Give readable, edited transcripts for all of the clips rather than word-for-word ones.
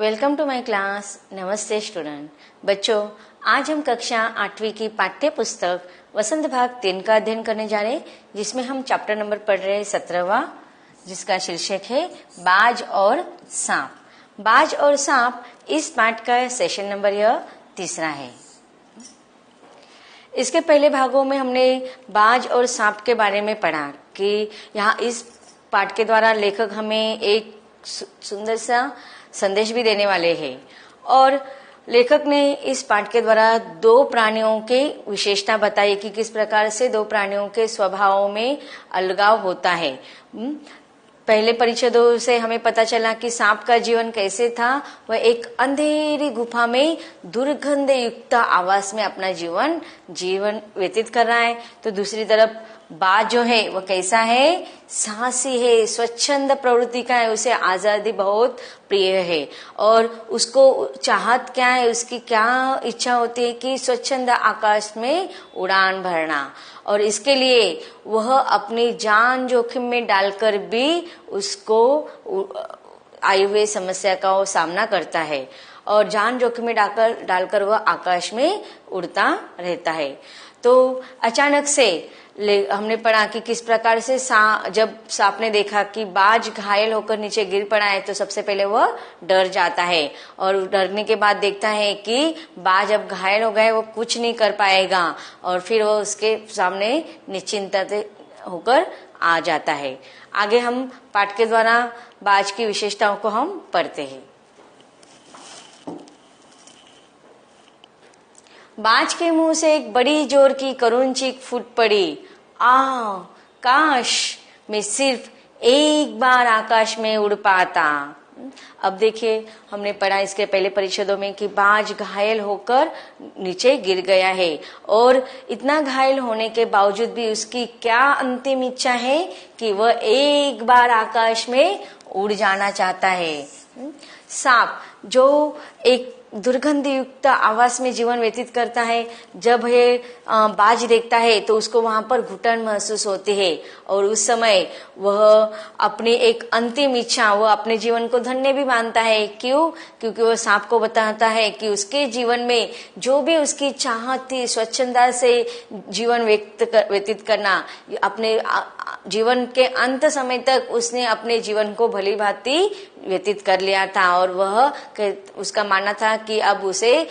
Welcome to my class. नमस्ते student. बच्चों, आज हम कक्षा 8वीं की पाठ्य पुस्तक वसंत भाग 3 का अध्ययन करने जा रहे हैं, जिसमें हम चैप्टर नंबर पढ़ रहे हैं 17वां, जिसका शीर्षक है बाज और सांप। बाज और सांप इस पाठ का सेशन नंबर यह 3रा है। इसके पहले भागों में हमने बाज और सांप के बारे में पढ़ा कि यहाँ इस पाठ के द्वारा लेखक हमें एक सुंदर सा संदेश भी देने वाले हैं और लेखक ने इस पाठ के द्वारा दो प्राणियों के विशेषता बताई कि किस प्रकार से दो प्राणियों के स्वभावों में अलगाव होता है। पहले परिच्छेदों से हमें पता चला कि सांप का जीवन कैसे था। वह एक अंधेरी गुफा में दुर्गंध युक्त आवास में अपना जीवन व्यतीत कर रहा है। तो दूसरी तरफ बाज जो है वह कैसा है, साहसी है, स्वच्छंद प्रवृत्ति का है, उसे आजादी बहुत प्रिय है और उसको चाहत क्या है, उसकी क्या इच्छा होती है कि स्वच्छंद आकाश में उड़ान भरना, और इसके लिए वह अपनी जान जोखिम में डालकर भी उसको आई हुई समस्या का वो सामना करता है और जान जोखिम में डालकर वह आकाश में उड़ता रहता है। तो अचानक से हमने पढ़ा कि किस प्रकार से जब सांप ने देखा कि बाज घायल होकर नीचे गिर पड़ा है तो सबसे पहले वह डर जाता है और डरने के बाद देखता है कि बाज अब घायल हो गए, वो कुछ नहीं कर पाएगा और फिर वो उसके सामने निश्चिंता होकर आ जाता है। आगे हम पाठ के द्वारा बाज की विशेषताओं को हम पढ़ते हैं। बाज के मुंह से एक बड़ी जोर की करुण चीख फूट पड़ी। काश मैं सिर्फ एक बार आकाश में उड़ पाता। अब देखिए, हमने पढ़ा इसके पहले परिच्छेदों में कि बाज घायल होकर नीचे गिर गया है और इतना घायल होने के बावजूद भी उसकी क्या अंतिम इच्छा है कि वह एक बार आकाश में उड़ जाना चाहता है। सांप जो एक दुर्गंध युक्त आवास में जीवन व्यतीत करता है, जब ये बाज देखता है तो उसको वहां पर घुटन महसूस होती है और उस समय वह अपनी एक अंतिम इच्छा, वह अपने जीवन को धन्य भी मानता है। क्यों? क्योंकि वह सांप को बताता है कि उसके जीवन में जो भी उसकी चाहत थी स्वच्छंदता से जीवन व्यतीत करना, अपने जीवन के अंत समय तक उसने अपने जीवन को भली भांति व्यतीत कर लिया था और वह उसका मानना था कि अब उसे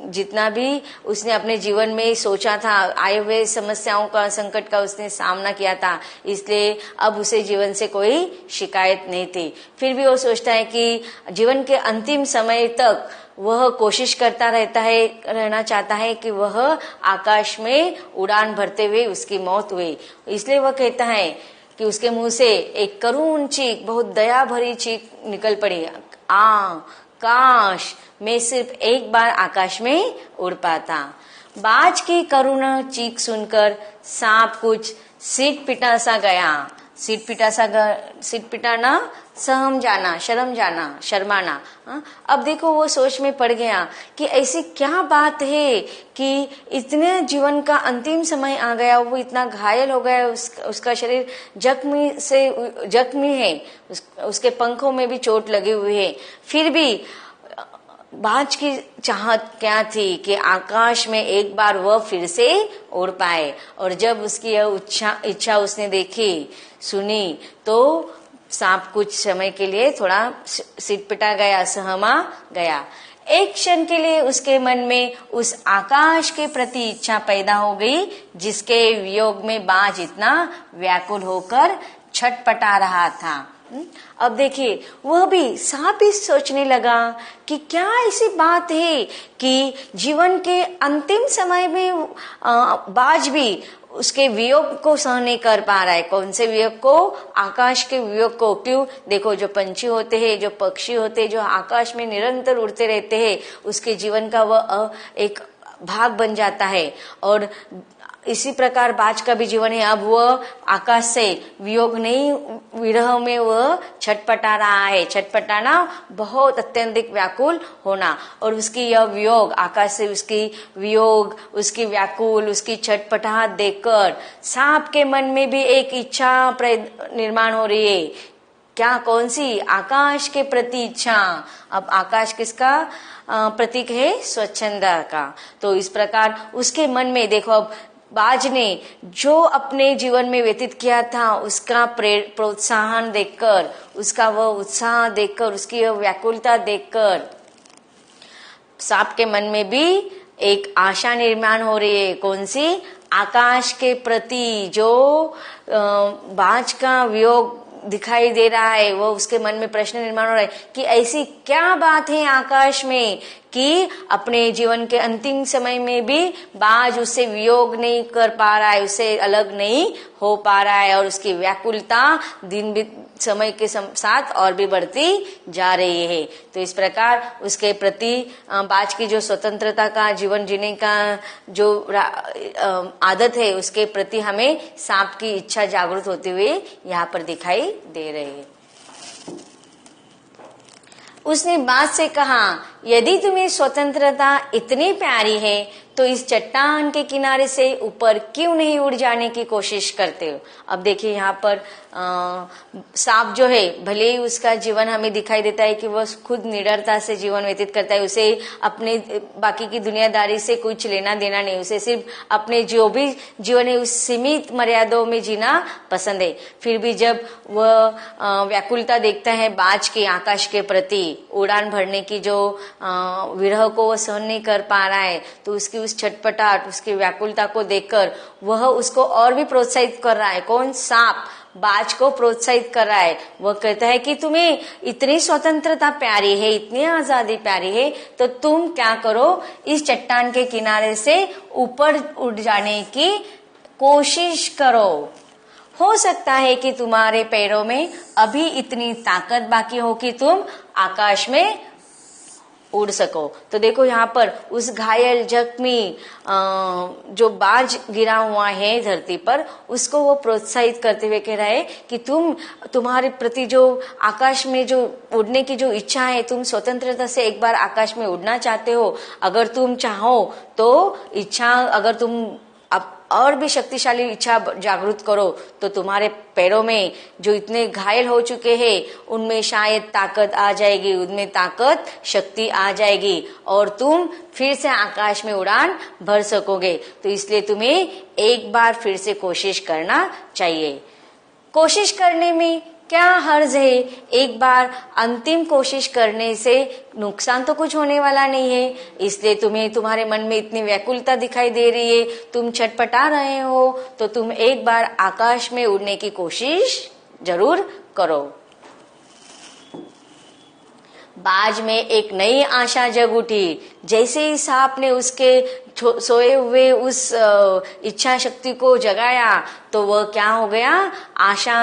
जितना भी उसने अपने जीवन में सोचा था, आए हुए समस्याओं का, संकट का उसने सामना किया था, इसलिए अब उसे जीवन से कोई शिकायत नहीं थी। फिर भी वो सोचता है कि जीवन के अंतिम समय तक वह कोशिश करता रहना चाहता है कि वह आकाश में उड़ान भरते हुए उसकी मौत हुई। इसलिए वह कहता है कि उसके मुंह से एक करुण चीख, बहुत दया भरी चीख निकल पड़ी। काश मैं सिर्फ एक बार आकाश में उड़ पाता। बाज की करुण चीख सुनकर सांप कुछ सीट पिटाना, सहम जाना, शर्माना। अब देखो, वो सोच में पड़ गया कि ऐसी क्या बात है कि इतने जीवन का अंतिम समय आ गया, वो इतना घायल हो गया, उसका शरीर जख्मी है, उसके पंखों में भी चोट लगी हुई है। फिर भी बाज की चाहत क्या थी कि आकाश में एक बार वह फिर से उड़ पाए, और जब उसकी यह इच्छा उसने सुनी तो सांप कुछ समय के लिए थोड़ा सिटपिटा गया, सहमा गया। एक क्षण के लिए उसके मन में उस आकाश के प्रति इच्छा पैदा हो गई जिसके वियोग में बाज इतना व्याकुल होकर छटपटा रहा था। अब देखिए, वह भी सांप ही सोचने लगा कि क्या ऐसी बात है कि जीवन के अंतिम समय में बाज भी उसके वियोग को सहन नहीं कर पा रहा है। कौन से वियोग को? आकाश के वियोग को। क्यों? देखो, जो पंछी होते हैं, जो पक्षी होते हैं, जो आकाश में निरंतर उड़ते रहते हैं, उसके जीवन का वह एक भाग बन जाता है और इसी प्रकार बाज का भी जीवन है। अब वह आकाश से वियोग नहीं, विरह में वह छटपटा रहा है। छटपटाना बहुत अत्यंतिक व्याकुल होना, और उसकी यह वियोग, आकाश से उसकी वियोग, उसकी व्याकुल, उसकी छटपटाहट देखकर सांप के मन में भी एक इच्छा निर्माण हो रही है क्या, कौन सी? आकाश के प्रति इच्छा। अब आकाश किसका प्रतीक है? स्वच्छंदा का। तो इस प्रकार उसके मन में देखो, अब बाज ने जो अपने जीवन में व्यतीत किया था उसका प्रोत्साहन देखकर, उसका वह उत्साह देखकर, उसकी वह व्याकुलता देखकर सांप के मन में भी एक आशा निर्माण हो रही है। कौन सी? आकाश के प्रति जो बाज का वियोग दिखाई दे रहा है, वो उसके मन में प्रश्न निर्माण हो रहा है कि ऐसी क्या बात है आकाश में कि अपने जीवन के अंतिम समय में भी बाज उससे वियोग नहीं कर पा रहा है, उससे अलग नहीं हो पा रहा है, और उसकी व्याकुलता दिन समय के साथ और भी बढ़ती जा रही है। तो इस प्रकार उसके प्रति बाज की जो स्वतंत्रता का जीवन जीने का जो आदत है, उसके प्रति हमें सांप की इच्छा जागृत होते हुए यहाँ पर दिखाई दे रही है। उसने बाज से कहा, यदि तुम्हें स्वतंत्रता इतनी प्यारी है तो इस चट्टान के किनारे से ऊपर क्यों नहीं उड़ जाने की कोशिश करते हो? अब देखिए यहाँ पर सांप जो है, भले ही उसका जीवन हमें दिखाई देता है कि वह खुद निडरता से जीवन व्यतीत करता है, उसे अपने बाकी की दुनियादारी से कुछ लेना देना नहीं, उसे सिर्फ अपने जो भी जीवन है उस सीमित मर्यादाओं में जीना पसंद है। फिर भी जब वह व्याकुलता देखता है बाज के आकाश के प्रति, उड़ान भरने की जो विरह को वह सहन नहीं कर पा रहा है, तो उसकी उस छटपटाहट, उसकी व्याकुलता को देखकर वह उसको और भी प्रोत्साहित कर रहा है। कौन? सांप बाज को प्रोत्साहित कर रहा है। वह कहता है कि तुम्हें इतनी स्वतंत्रता प्यारी है, इतनी आजादी प्यारी है, तो तुम क्या करो, इस चट्टान के किनारे से ऊपर उड़ जाने की कोशिश करो। हो सकता है कि तुम्हारे पैरों में अभी इतनी ताकत बाकी हो कि तुम आकाश में उड़ सको। तो देखो यहाँ पर उस घायल जख्मी जो बाज गिरा हुआ है धरती पर, उसको वो प्रोत्साहित करते हुए कह रहा है कि तुम्हारे प्रति जो आकाश में जो उड़ने की जो इच्छा है, तुम स्वतंत्रता से एक बार आकाश में उड़ना चाहते हो, अगर तुम चाहो तो इच्छा, अगर तुम अब और भी शक्तिशाली इच्छा जागृत करो तो तुम्हारे पैरों में जो इतने घायल हो चुके हैं उनमें शायद ताकत आ जाएगी, उनमें ताकत, शक्ति आ जाएगी और तुम फिर से आकाश में उड़ान भर सकोगे। तो इसलिए तुम्हें एक बार फिर से कोशिश करना चाहिए। कोशिश करने में क्या हर्ज है? एक बार अंतिम कोशिश करने से नुकसान तो कुछ होने वाला नहीं है। इसलिए तुम्हें, तुम्हारे मन में इतनी व्याकुलता दिखाई दे रही है, तुम छटपटा रहे हो, तो तुम एक बार आकाश में उड़ने की कोशिश जरूर करो। बाज में एक नई आशा जग उठी। जैसे ही सांप ने उसके सोए हुए उस इच्छा शक्ति को जगाया, तो वह क्या हो गया, आशा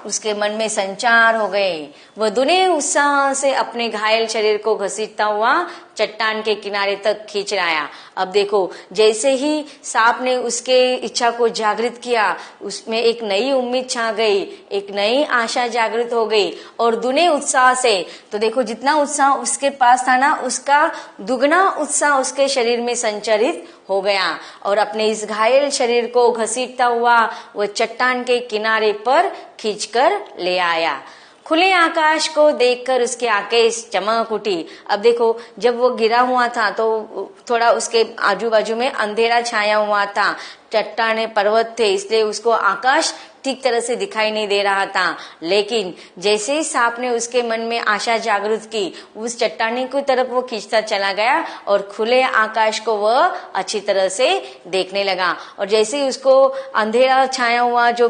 उसके मन में संचार हो गए। वह दुने उत्साह से अपने घायल शरीर को घसीटता हुआ चट्टान के किनारे तक खींच लाया। अब देखो, जैसे ही सांप ने उसके इच्छा को जागृत किया, उसमें एक नई उम्मीद छा गई, एक नई आशा जागृत हो गई और दुने उत्साह से, तो देखो जितना उत्साह उसके पास था ना, उसका दुगना उत्साह उसके शरीर में संचरित हो गया और अपने इस घायल शरीर को घसीटता हुआ वह चट्टान के किनारे पर खींचकर ले आया। खुले आकाश को देखकर उसकी आंखें चमक उठी। अब देखो, जब वो गिरा हुआ था तो थोड़ा उसके आजू बाजू में अंधेरा छाया हुआ था, चट्टाने पर्वत थे, इसलिए उसको आकाश ठीक तरह से दिखाई नहीं दे रहा था। लेकिन जैसे ही सांप ने उसके मन में आशा जागृत की, उस चट्टानी की तरफ वो खींचता चला गया और खुले आकाश को वह अच्छी तरह से देखने लगा। और जैसे ही उसको अंधेरा छाया हुआ जो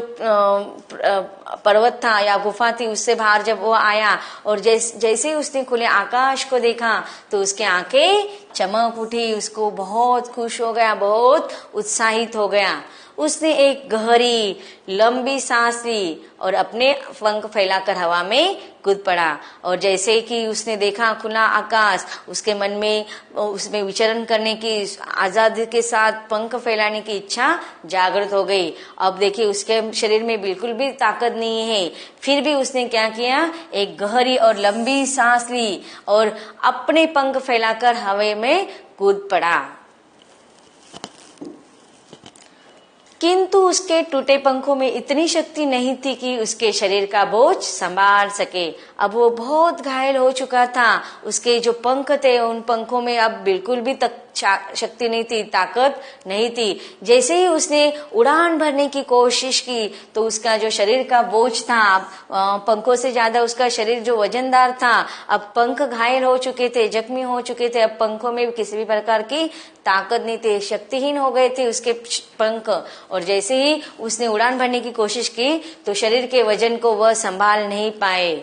पर्वत था या गुफा थी, उससे बाहर जब वो आया और जैसे ही उसने खुले आकाश को देखा, तो उसकी आंखें चमक उठी, उसको बहुत खुश हो गया, बहुत उत्साहित हो गया। उसने एक गहरी लंबी सांस ली और अपने पंख फैलाकर हवा में कूद पड़ा। और जैसे कि उसने देखा खुला आकाश, उसके मन में उसमें विचरण करने की, आजादी के साथ पंख फैलाने की इच्छा जागृत हो गई। अब देखिए, उसके शरीर में बिल्कुल भी ताकत नहीं है, फिर भी उसने क्या किया, एक गहरी और लंबी सांस ली और अपने पंख फैलाकर हवा में कूद पड़ा। किंतु उसके टूटे पंखों में इतनी शक्ति नहीं थी कि उसके शरीर का बोझ संभाल सके। अब वो बहुत घायल हो चुका था। उसके जो पंख थे उन पंखों में अब बिल्कुल भी शक्ति नहीं थी, ताकत नहीं थी। जैसे ही उसने उड़ान भरने की कोशिश की तो उसका जो शरीर का बोझ था, पंखों से ज्यादा उसका शरीर जो वजनदार था, अब पंख घायल हो चुके थे, जख्मी हो चुके थे। अब पंखों में किसी भी प्रकार की ताकत नहीं थी, शक्तिहीन हो गए थे उसके पंख। और जैसे ही उसने उड़ान भरने की कोशिश की तो शरीर के वजन को वह संभाल नहीं पाए।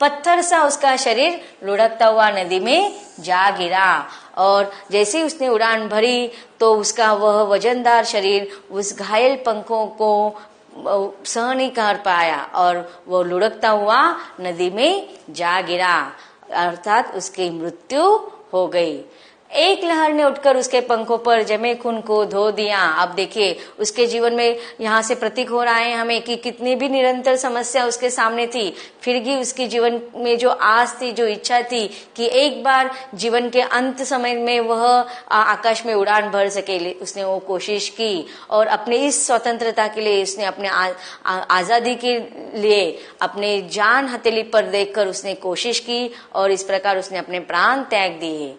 पत्थर सा उसका शरीर लुढ़कता हुआ नदी में जा गिरा। और जैसे ही उसने उड़ान भरी तो उसका वह वजनदार शरीर उस घायल पंखों को सह नहीं कर पाया और वो लुढ़कता हुआ नदी में जा गिरा, अर्थात उसकी मृत्यु हो गई। एक लहर ने उठकर उसके पंखों पर जमे खून को धो दिया। अब देखिए उसके जीवन में यहाँ से प्रतीक हो रहा है हमें कि कितनी भी निरंतर समस्या उसके सामने थी, फिर भी उसके जीवन में जो आस थी, जो इच्छा थी कि एक बार जीवन के अंत समय में वह आकाश में उड़ान भर सके, उसने वो कोशिश की। और अपने इस स्वतंत्रता के लिए उसने अपने आजादी के लिए अपने जान हथेली पर देखकर उसने कोशिश की और इस प्रकार उसने अपने प्राण त्याग दिए।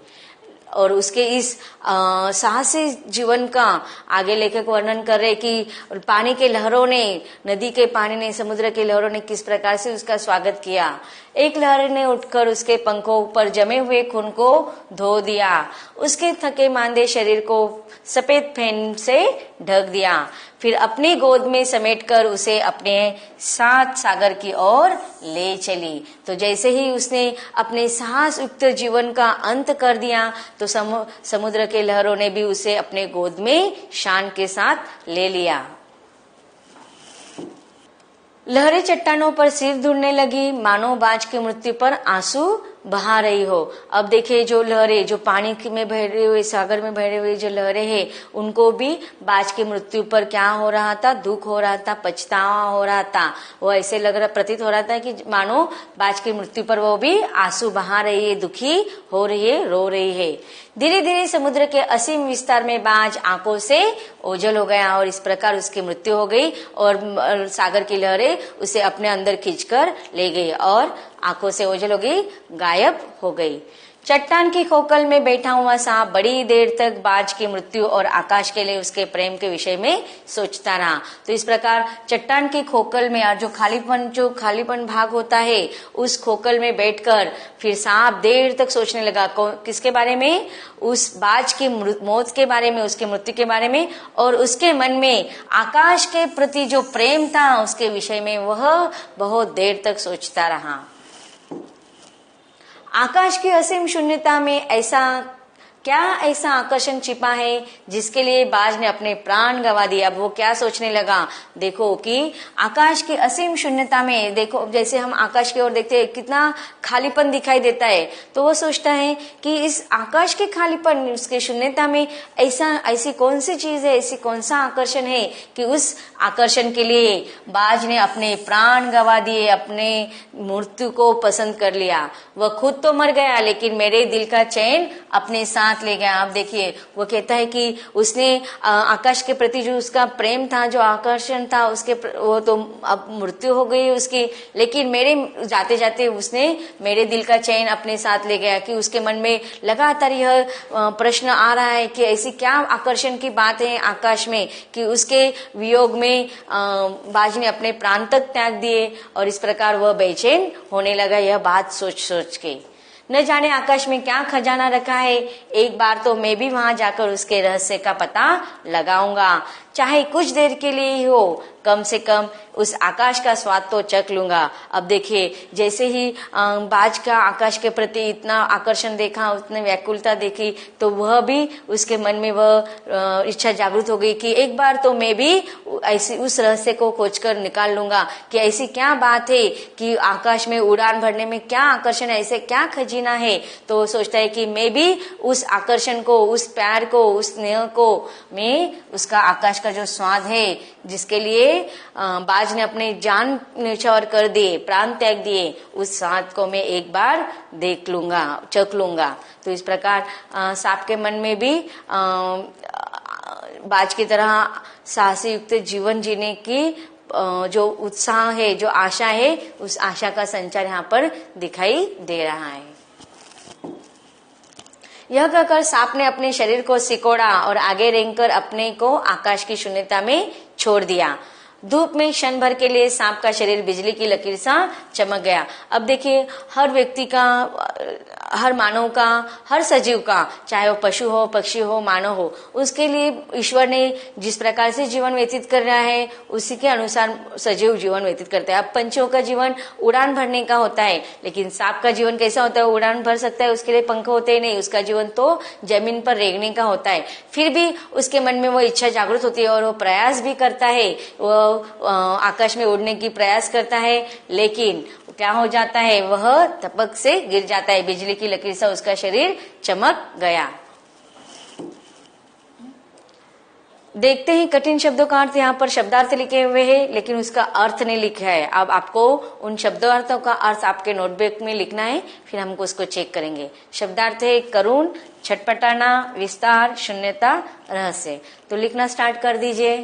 और उसके इस साहसी जीवन का आगे लेखक वर्णन कर रहे कि पानी के लहरों ने, नदी के पानी ने, समुद्र के लहरों ने किस प्रकार से उसका स्वागत किया। एक लहर ने उठकर उसके पंखों पर जमे हुए खून को धो दिया, उसके थके मांदे शरीर को सफेद फेन से ढक दिया, फिर अपनी गोद में समेटकर उसे अपने साथ सागर की ओर ले चली। तो जैसे ही उसने अपने साहस युक्त जीवन का अंत कर दिया तो समुद्र के लहरों ने भी उसे अपने गोद में शान के साथ ले लिया। लहरें चट्टानों पर सिर धुलने लगी, मानो बाज की मृत्यु पर आंसू बहा रही हो। अब देखिए जो लहरें, जो पानी में बह रहे हुए, सागर में बह रहे हुए जो लहरें हैं, उनको भी बाज की मृत्यु पर क्या हो रहा था, दुख हो रहा था, पछतावा हो रहा था। वो ऐसे लग रहा, प्रतीत हो रहा था कि मानो बाज की मृत्यु पर वो भी आंसू बहा रही है, दुखी हो रही है, रो रही है। धीरे धीरे समुद्र के असीम विस्तार में बाज आंखों से ओझल हो गया और इस प्रकार उसकी मृत्यु हो गई और सागर की लहरें उसे अपने अंदर खींचकर ले गई और आंखों से ओझल हो गई, गायब हो गई। चट्टान की खोखल में बैठा हुआ सांप बड़ी देर तक बाज की मृत्यु और आकाश के लिए उसके प्रेम के विषय में सोचता रहा। तो इस प्रकार चट्टान की खोखल में और जो खालीपन भाग होता है, उस खोखल में बैठकर फिर सांप देर तक सोचने लगा, किसके बारे में, उस बाज की मौत के बारे में, उसकी मृत्यु के बारे में। और उसके मन में आकाश के प्रति जो प्रेम था उसके विषय में वह बहुत देर तक सोचता रहा। आकाश की असीम शून्यता में ऐसा आकर्षण छिपा है जिसके लिए बाज ने अपने प्राण गंवा दिया। अब वो क्या सोचने लगा, देखो कि आकाश की असीम शून्यता में, देखो जैसे हम आकाश की ओर देखते हैं कितना खालीपन दिखाई देता है, तो वो सोचता है कि इस आकाश के खालीपन, उसके शून्यता में ऐसी कौन सी चीज है, ऐसी कौन सा आकर्षण है कि उस आकर्षण के लिए बाज ने अपने प्राण गंवा दिए, अपने मृत्यु को पसंद कर लिया। वह खुद तो मर गया लेकिन मेरे दिल का चैन अपने साथ ले गया। आप देखिए वो कहता है कि उसने आकाश के प्रति जो उसका प्रेम था, जो आकर्षण था, वो तो अब मृत्यु हो गई उसकी, लेकिन मेरे जाते जाते उसने मेरे दिल का चैन अपने साथ ले गया। कि उसके मन में लगातार यह प्रश्न आ रहा है कि ऐसी क्या आकर्षण की बात है आकाश में कि उसके वियोग में बाज ने अपने प्राण तक त्याग दिए। और इस प्रकार वह बेचैन होने लगा यह बात सोच सोच के। न जाने आकाश में क्या खजाना रखा है, एक बार तो मैं भी वहां जाकर उसके रहस्य का पता लगाऊंगा, चाहे कुछ देर के लिए ही हो, कम से कम उस आकाश का स्वाद तो चख लूंगा। अब देखिए जैसे ही बाज का आकाश के प्रति इतना आकर्षण देखा, उतनी व्याकुलता देखी, तो वह भी उसके मन में वह इच्छा जागृत हो गई कि एक बार तो मैं भी ऐसी उस रहस्य को खोजकर निकाल लूंगा कि ऐसी क्या बात है कि आकाश में उड़ान भरने में क्या आकर्षण है, ऐसे क्या खजीना है। तो वो सोचता है कि मैं भी उस आकर्षण को, उस प्यार को, उस स्नेह को, मैं उसका आकाश का जो स्वाद है जिसके लिए बाज ने अपने जान न्यौछावर कर दिए, प्राण त्याग दिए, उस स्वाद को मैं एक बार देख लूंगा, चख लूंगा। तो इस प्रकार सांप के मन में भी बाज की तरह साहसी युक्त जीवन जीने की जो उत्साह है, जो आशा है, उस आशा का संचार यहाँ पर दिखाई दे रहा है। यह कहकर सांप ने अपने शरीर को सिकोड़ा और आगे रेंगकर अपने को आकाश की शून्यता में छोड़ दिया। धूप में क्षण भर के लिए सांप का शरीर बिजली की लकीर सा चमक गया। अब देखिए, हर व्यक्ति का, हर मानव का, हर सजीव का, चाहे वो पशु हो, पक्षी हो, मानव हो, उसके लिए ईश्वर ने जिस प्रकार से जीवन व्यतीत कर रहा है उसी के अनुसार सजीव जीवन व्यतीत करता है। अब पंछियों का जीवन उड़ान भरने का होता है, लेकिन सांप का जीवन कैसा होता है? उड़ान भर सकता है, उसके लिए पंख होते ही नहीं, उसका जीवन तो जमीन पर रेंगने का होता है। फिर भी उसके मन में वो इच्छा जागृत होती है और वो प्रयास भी करता है, वो आकाश में उड़ने की प्रयास करता है, लेकिन क्या हो जाता है? वह तपक से गिर जाता है, बिजली की लकीर से उसका शरीर चमक गया। देखते हैं कठिन शब्दों का अर्थ। यहाँ पर शब्दार्थ लिखे हुए हैं, लेकिन उसका अर्थ नहीं लिखा है। अब आपको उन शब्दार्थों का अर्थ आपके नोटबुक में लिखना है, फिर हमको उसको चेक करेंगे। शब्दार्थ है करुण, छटपटाना, विस्तार, शून्यता, रहस्य। तो लिखना स्टार्ट कर दीजिए।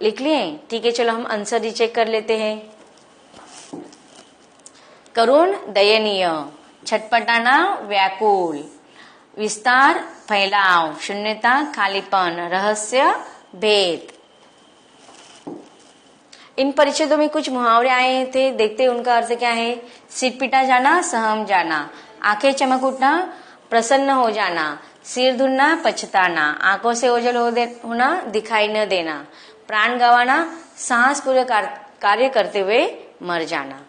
लिख लिए? ठीक है, चलो हम आंसर ही चेक कर लेते हैं। करुण दयनीय, छटपटाना व्याकुल, विस्तार फैलाव, शून्यता खालीपन, रहस्य भेद। इन परिच्छेदों में कुछ मुहावरे आए थे, देखते हैं उनका अर्थ क्या है। सिर पिटा जाना, सहम जाना, आंखें चमक उठना, प्रसन्न हो जाना, सिर धुनना, पछताना, आंखों से ओझल होना, दिखाई न देना, प्राण गंवाना, साहस पूर्वक कार्य करते हुए मर जाना।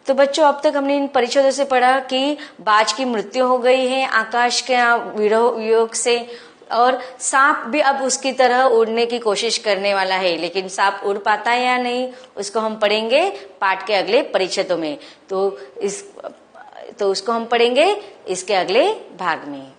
तो बच्चों, अब तक हमने इन परिच्छेदों से पढ़ा कि बाज की मृत्यु हो गई है आकाश के वियोग से, और सांप भी अब उसकी तरह उड़ने की कोशिश करने वाला है, लेकिन सांप उड़ पाता है या नहीं उसको हम पढ़ेंगे पाठ के अगले परिच्छेदों में। तो उसको हम पढ़ेंगे इसके अगले भाग में।